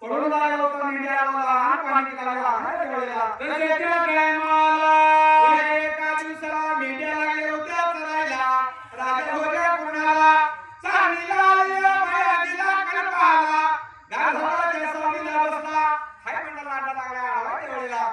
पडून लागला होता मीडियाला आणि पाणी लागला आहे त्यावेळेला तसे त्या टायमाला एका दिवसाला मीडिया लागले होत्या चरायला राजा होत्या कुणाला चांदीला आल्या माया दिला कल्पाला गाढवाच्या स्वामीला बसला हाय मंडळ आटा लागला आहे त्यावेळेला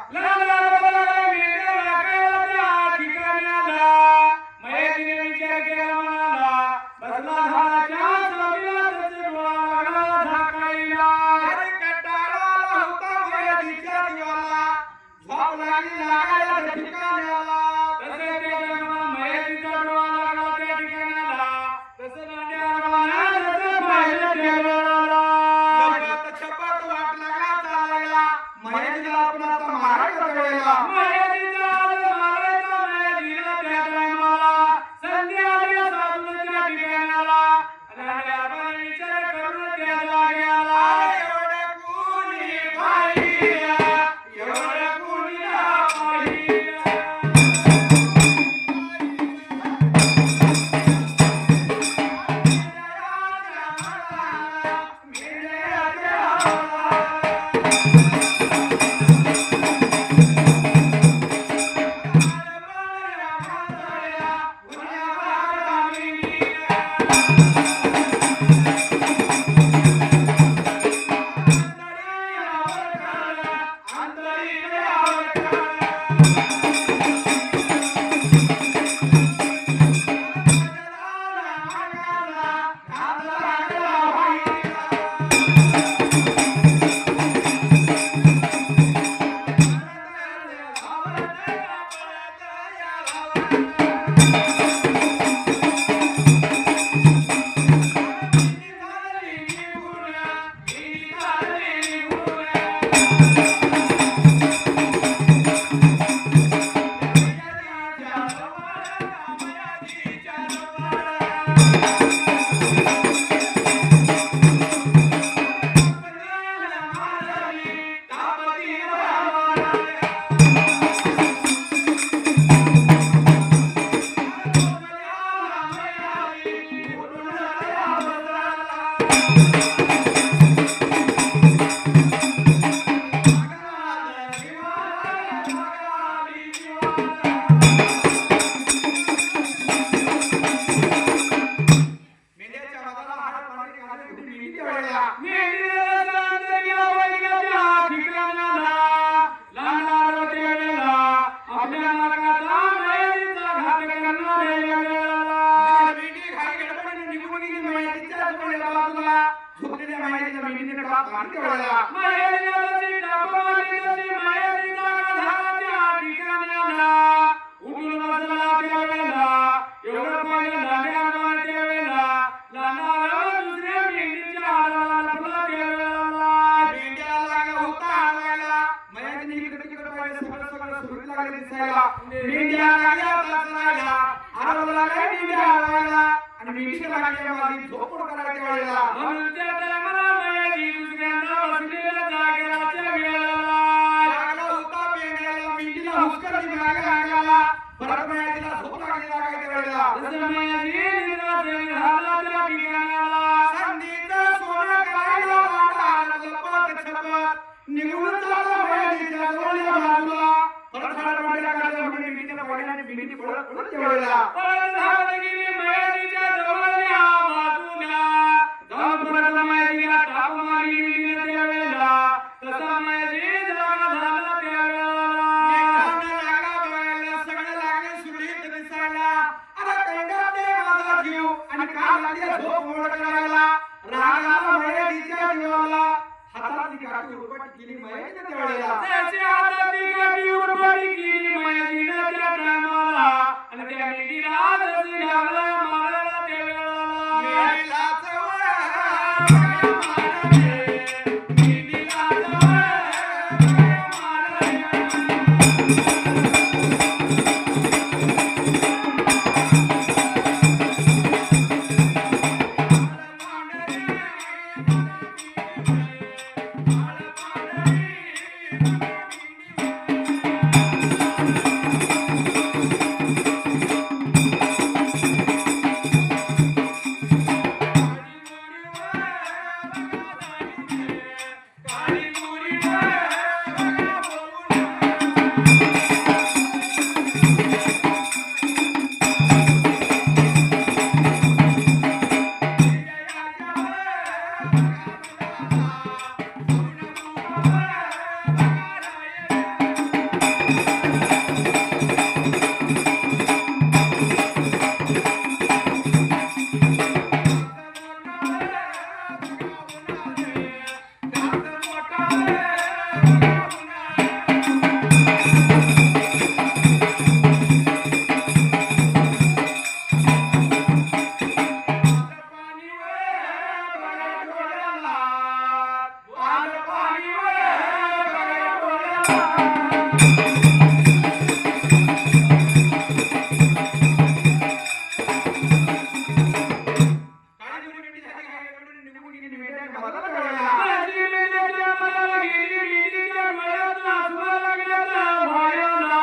मला कळला माझी मेल्याच्या मनाला गेली रीतीच्या डोळ्यात आसू लागल्यात भायला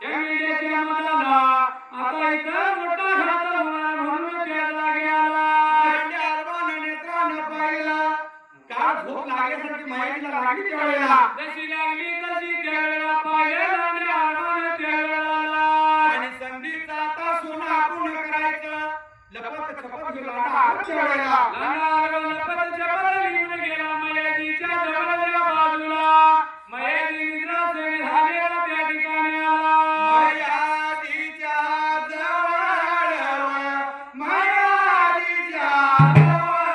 या मेल्याच्या मनाला आता इथं मोठा घात होणार म्हणून त्याला गेला नेत्रानं पाहिलं का झोप लागल्यासारखी माहितीला लागली त्यावेळेला जशी लागली तशी त्यावेळेला पाहिलं आणि आडवलं त्यावेळेला आणि संधीचा आता सोना पूर्ण करायचं लपत छपत गेला आठ त्यावेळेला लंगार लपत चपत निघून गेला मयाजीच्या जवळच्या बाजूला मयाजी निद्रासे झालेला त्या ठिकाणी आला मयाजीच्या जवळ मयाजीच्या जवळ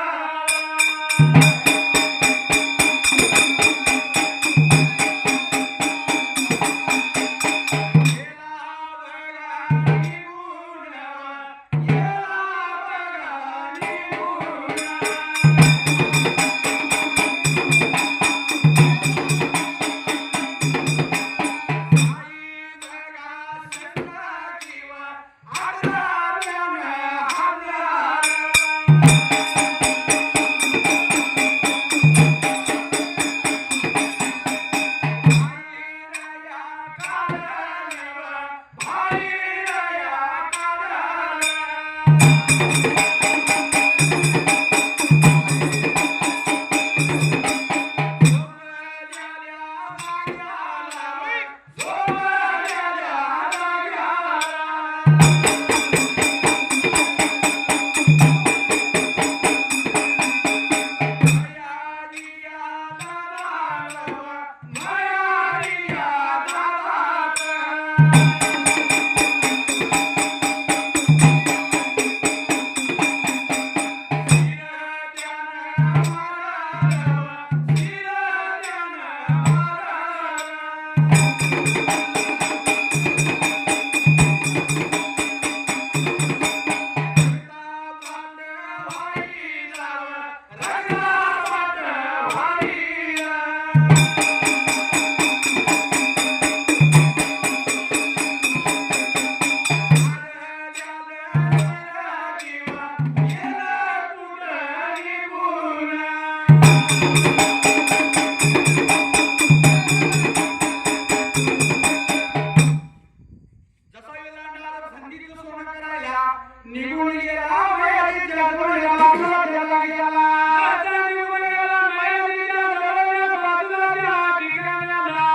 निघून गेला मयाजीच्या जवळच्या बाजूला गेला आता निघून गेला मयाजीच्या जवळच्या बाजूला त्या ठिकाणी आला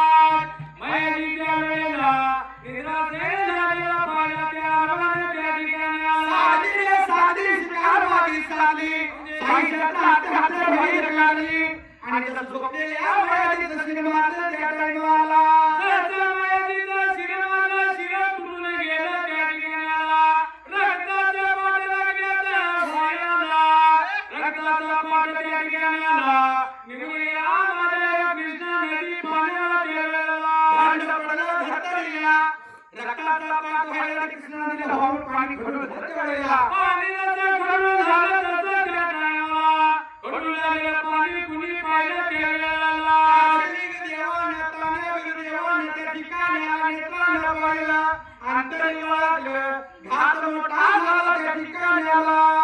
मयाजीच्या वेळेला निद्रासे झालेला पाहिला त्या आरवाने त्या ठिकाणी आला साधी शिकार मागी साधली साईच्या हात बाहेर काढली आणि त्याला झोपलेल्या मयाजीचं सिनेमाचं त्या टाइमला त्याचा मयाजीचा शिरवाला शिरा तुटून गेला त्या ठिकाणी आला रक्ताचा पाट लागल्याचा भायला रक्ताचा पाट त्या ठिकाणी आला निघून गेला माझ्या कृष्णा नदी पाण्याला ठेवलेला भांड पडलं धरतरीला रक्ताचा पाट व्हायला कृष्णा नदीला वाहून पाणी घडून धरतरीला पाण्याचं खडूळ झालं तसं त्या टायमाला खडूळ झालेलं पाणी कुणी पाहिलं त्यावेळेला देवानं ताने देवानं त्या ठिकाणी आला नेत्रानं पाहिलं अंतरी वागलं घात मोठा झाला त्या ठिकाणी आला